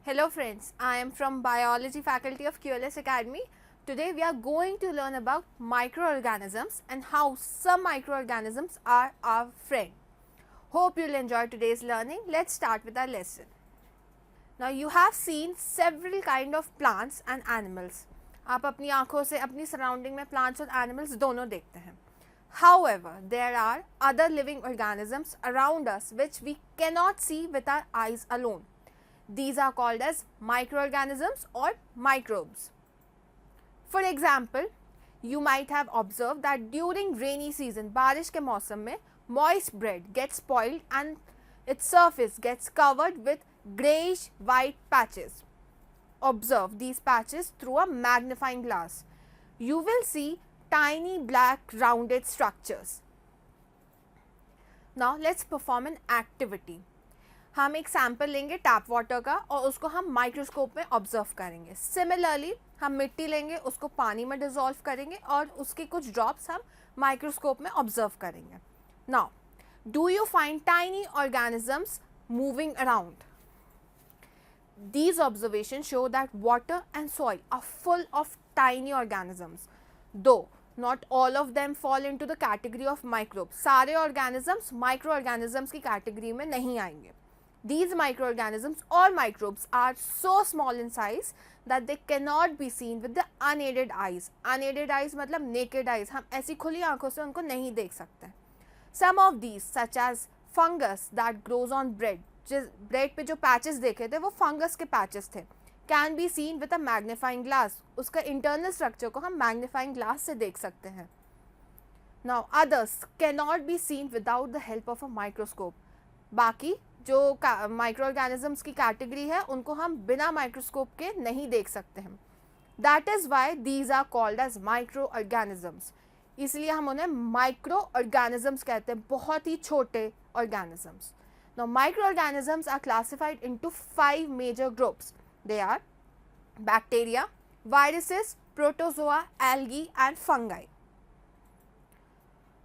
Hello friends, I am from Biology faculty of QLS Academy. Today we are going to learn about microorganisms and how some microorganisms are our friend. Hope you'll enjoy today's learning. Let's start with our lesson. Now you have seen several kind of plants and animals. आप अपनी आँखों से अपनी surrounding में plants और animals दोनों देखते हैं. However, there are other living organisms around us which we cannot see with our eyes alone. These are called as microorganisms or microbes. For example, you might have observed that during rainy season, बारिश के मौसम में moist bread gets spoiled and its surface gets covered with greyish white patches. Observe these patches through a magnifying glass. You will see tiny black rounded structures. Now let's perform an activity. हम एक sample लेंगे tap water का और उसको हम microscope में observe करेंगे. Similarly हम मिट्टी लेंगे, उसको पानी में डिसॉल्व करेंगे और उसके कुछ ड्रॉप्स हम माइक्रोस्कोप में ऑब्जर्व करेंगे. Now do you find tiny organisms moving around? These observations show that water and soil are full of tiny organisms. Though not all of them fall into the category of microbes. सारे organisms microorganisms की category में नहीं आएंगे. These microorganisms or microbes are so small in size that they cannot be seen with the unaided eyes. Unaided eyes मतलब naked eyes. हम ऐसी खुली आंखों से उनको नहीं देख सकते. Some of these such as fungus that grows on bread. जिस ब्रेड पे जो पैचेस देखे थे वो फंगस के पैचेस थे. Can be seen with a magnifying glass. उसका इंटरनल स्ट्रक्चर को हम मैग्नीफाइंग ग्लास से देख सकते हैं. Now others can not be seen without the help of a microscope. बाकी जो माइक्रो ऑर्गेनिजम्स की कैटेगरी है उनको हम बिना माइक्रोस्कोप के नहीं देख सकते हैं. That is why these are called as microorganisms. इसलिए हम उन्हें माइक्रो ऑर्गेनिजम्स कहते हैं, बहुत ही छोटे organisms. Now microorganisms are classified into 5 major groups. They are bacteria, viruses, protozoa, algae and fungi.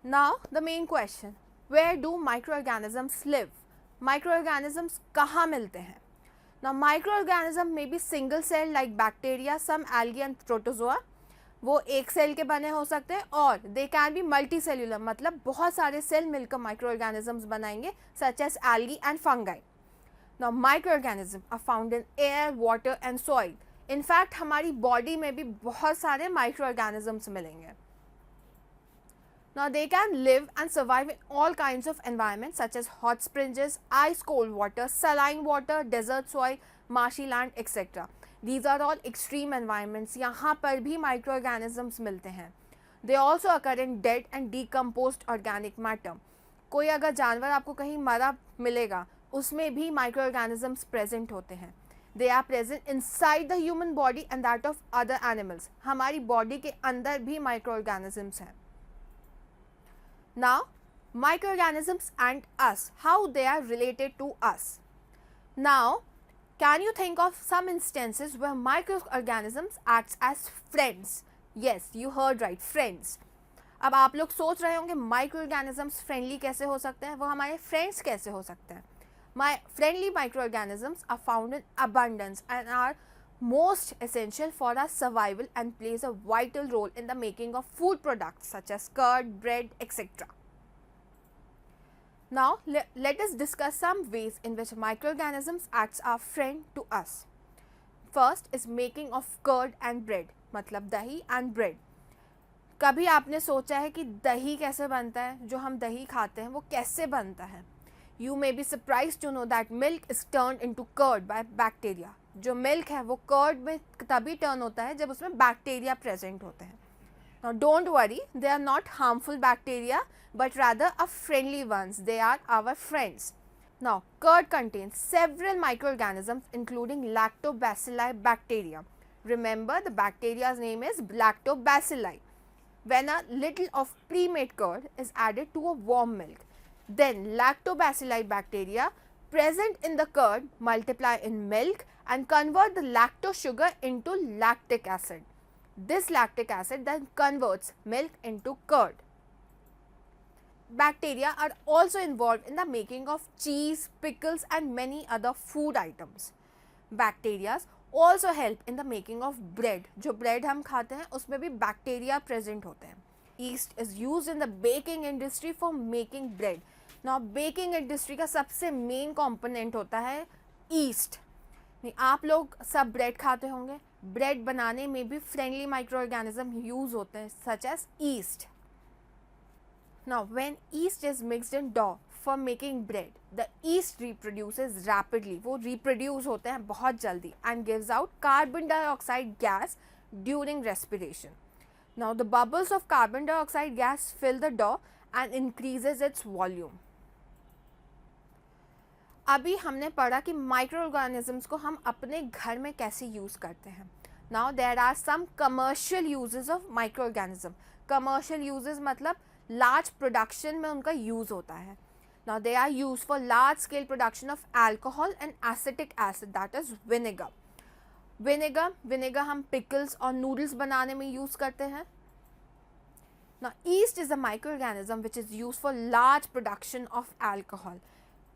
Now the main question, where do microorganisms live? Microorganisms कहाँ मिलते हैं? Now microorganism may be single cell like bacteria, some algae and protozoa. वो एक cell के बने हो सकते हैं और they can be multicellular मतलब बहुत सारे सेल मिलकर माइक्रो ऑर्गेनिजम्स बनाएंगे such as algae and fungi. Now microorganism are found in air, water and soil. In fact हमारी बॉडी में भी बहुत सारे माइक्रो ऑर्गेनिजम्स मिलेंगे. Now they can live and survive in all kinds of environments such as hot springs, ice cold water, saline water, desert soil, marshy land, etc. These are all extreme environments. यहाँ पर भी microorganisms मिलते हैं. They also occur in dead and decomposed organic matter. कोई अगर जानवर आपको कहीं मरा मिलेगा उसमें भी microorganisms present होते हैं. They are present inside the human body and that of other animals. हमारी body के अंदर भी microorganisms हैं. Now, microorganisms and us, how they are related to us. Now, can you think of some instances where microorganisms acts as friends? Yes, you heard right, friends. अब आप लोग सोच रहे होंगे microorganisms friendly कैसे हो सकते हैं, वो हमारे friends कैसे हो सकते हैं. Friendly microorganisms are found in abundance and are most essential for our survival and plays a vital role in the making of food products such as curd, bread, etc. Now let us discuss some ways in which microorganisms acts our friend to us. First is making of curd and bread, मतलब दही and bread. कभी आपने सोचा है कि दही कैसे बनता है, जो हम दही खाते हैं वो कैसे बनता है? You may be surprised to know that milk is turned into curd by bacteria. जो मिल्क है वो कर्ड में तभी टर्न होता है जब उसमें बैक्टीरिया प्रेजेंट होते हैं. Now don't worry, they are not harmful bacteria but rather a friendly ones. They are our friends. Now curd contains several microorganisms including lactobacilli bacteria. Remember the bacteria's name is lactobacilli. When a little of pre-made curd is added to a warm milk, then lactobacilli bacteria present in the curd multiply in milk and convert the lactose sugar into lactic acid. This lactic acid then converts milk into curd. Bacteria are also involved in the making of cheese, pickles and many other food items. Bacteria also help in the making of bread. जो bread हम खाते हैं उसमें भी bacteria present होते हैं. Yeast is used in the baking industry for making bread. Now baking industry का सबसे main component होता है yeast. नहीं, आप लोग सब ब्रेड खाते होंगे. ब्रेड बनाने में भी फ्रेंडली माइक्रो ऑर्गेनिज्म यूज होते हैं such as yeast. Now when yeast is mixed in dough for making bread, the yeast reproduces rapidly. वो रिप्रोड्यूस होते हैं बहुत जल्दी and gives out carbon dioxide gas during respiration. Now the bubbles of carbon dioxide gas fill the dough and increases its volume. अभी हमने पढ़ा कि micro organisms को हम अपने घर में कैसे यूज़ करते हैं. Now there are some commercial uses of microorganism. Commercial uses मतलब लार्ज प्रोडक्शन में उनका यूज़ होता है. Now they are use for large scale production of alcohol and acetic acid, that is vinegar. Vinegar हम pickles और noodles बनाने में use करते हैं. Now yeast is a microorganism which is used for large production of alcohol.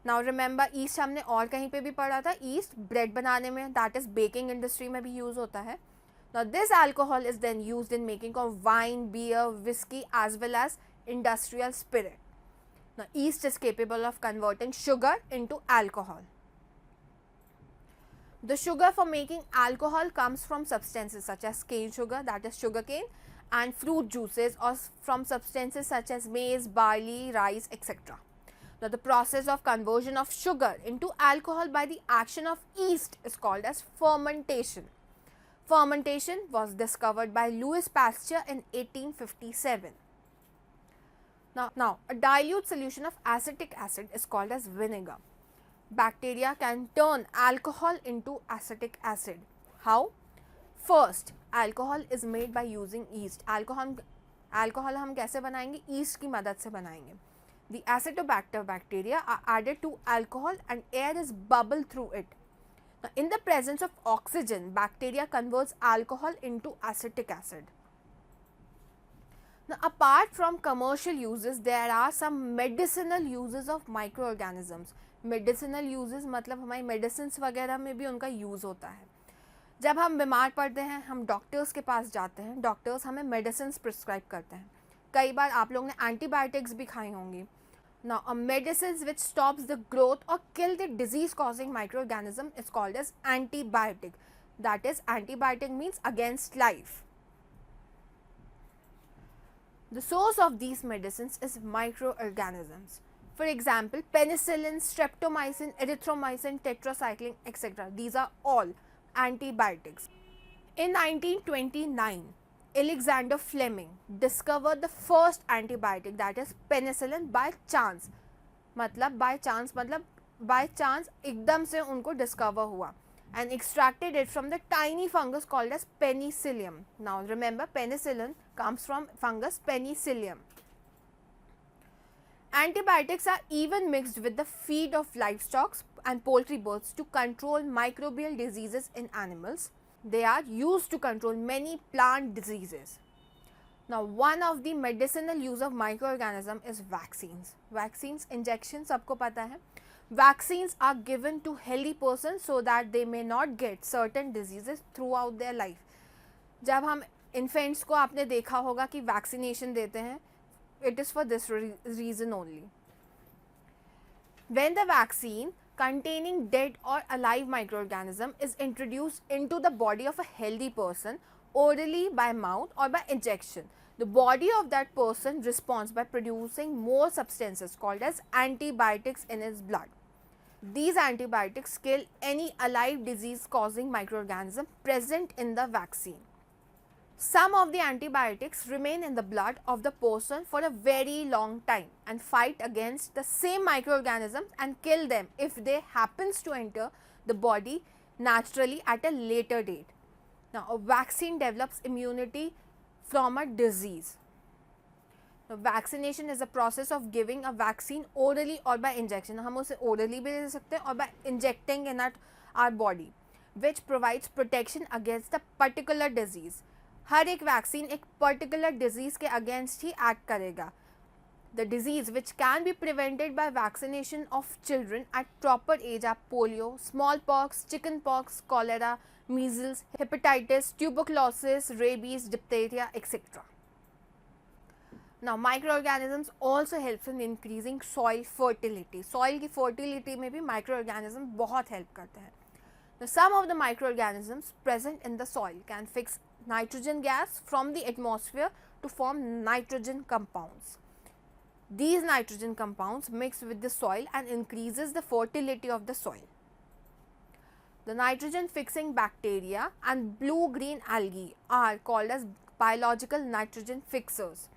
Now remember yeast हमने और कहीं पे भी पढ़ा था. yeast bread बनाने में, that is baking industry में भी use होता है. Now this alcohol is then used in making of wine, beer, whiskey as well as industrial spirit. Now yeast is capable of converting sugar into alcohol. The sugar for making alcohol comes from substances such as cane sugar, that is sugar cane, and fruit juices, or from substances such as maize, barley, rice, etc. Now the process of conversion of sugar into alcohol by the action of yeast is called as fermentation. Fermentation was discovered by Louis Pasteur in 1857. Now a dilute solution of acetic acid is called as vinegar. Bacteria can turn alcohol into acetic acid. How? First, alcohol is made by using yeast. Alcohol हम कैसे बनाएंगे? Yeast की मदद से बनाएंगे. The Acetobacter bacteria are added to alcohol and air is bubbled through it. Now, in the presence of oxygen, bacteria converts alcohol into acetic acid. Now, apart from commercial uses, there are some medicinal uses of microorganisms. Medicinal uses मतलब हमारी medicines वगैरह में भी उनका use होता है. जब हम बीमार पड़ते हैं हम डॉक्टर्स के पास जाते हैं. डॉक्टर्स हमें मेडिसिन प्रिस्क्राइब करते हैं. कई बार आप लोगों ने एंटीबायोटिक्स भी खाई होंगी. Now, a medicine which stops the growth or kill the disease-causing microorganism is called as antibiotic. That is, antibiotic means against life. The source of these medicines is microorganisms. For example, penicillin, streptomycin, erythromycin, tetracycline, etc. These are all antibiotics. In 1929, Alexander Fleming discovered the first antibiotic, that is penicillin, by chance. मतलब by chance एकदम से उनको discover हुआ and extracted it from the tiny fungus called as penicillium. Now remember, penicillin comes from fungus penicillium. Antibiotics are even mixed with the feed of livestock and poultry birds to control microbial diseases in animals. They are used to control many plant diseases. Now, one of the medicinal use of microorganism is vaccines. Vaccines, injections, सबको पता है. Vaccines are given to healthy persons so that they may not get certain diseases throughout their life. जब हम infants को आपने देखा होगा कि vaccination देते हैं, it is for this reason only. When the vaccine containing dead or alive microorganism is introduced into the body of a healthy person orally, by mouth or by injection, the body of that person responds by producing more substances called as antibiotics in his blood. These antibiotics kill any alive disease causing microorganism present in the vaccine. Some of the antibiotics remain in the blood of the person for a very long time and fight against the same microorganisms and kill them if they happens to enter the body naturally at a later date. Now, a vaccine develops immunity from a disease. Now, vaccination is a process of giving a vaccine orally or by injection. हम उसे orally भी दे सकते हैं और by injecting in our body, which provides protection against a particular disease. हर एक vaccine एक particular disease के against ही act करेगा. The disease which can be prevented by vaccination of children at proper age are polio, smallpox, chickenpox, cholera, measles, hepatitis, tuberculosis, rabies, diphtheria, etc. Now microorganisms also helps in increasing soil fertility. Soil की fertility में भी microorganism बहुत help करते हैं. Now some of the microorganisms present in the soil can fix nitrogen gas from the atmosphere to form nitrogen compounds. These nitrogen compounds mix with the soil and increases the fertility of the soil. The nitrogen fixing bacteria and blue-green algae are called as biological nitrogen fixers.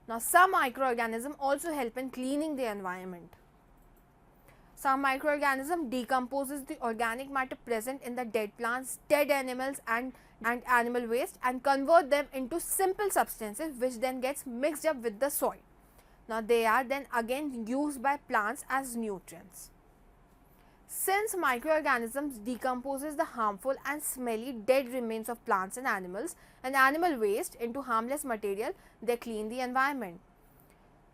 Now some microorganisms also help in cleaning the environment. Some microorganism decomposes the organic matter present in the dead plants, dead animals and animal waste and convert them into simple substances which then gets mixed up with the soil. Now they are then again used by plants as nutrients. Since microorganisms decomposes the harmful and smelly dead remains of plants and animal waste into harmless material, they clean the environment.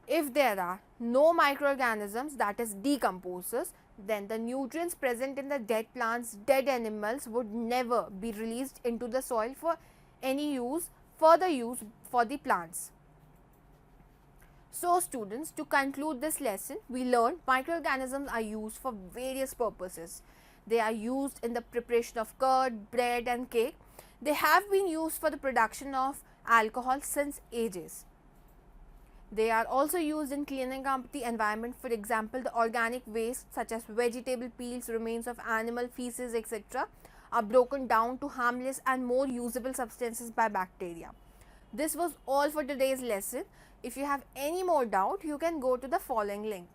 If there are no microorganisms, that is decomposers, then the nutrients present in the dead plants, dead animals would never be released into the soil for any further use for the plants. So students, to conclude this lesson, we learned microorganisms are used for various purposes. They are used in the preparation of curd, bread and cake. They have been used for the production of alcohol since ages. They are also used in cleaning up the environment. For example, the organic waste such as vegetable peels, remains of animal feces, etc. are broken down to harmless and more usable substances by bacteria. This was all for today's lesson. If you have any more doubt, you can go to the following link.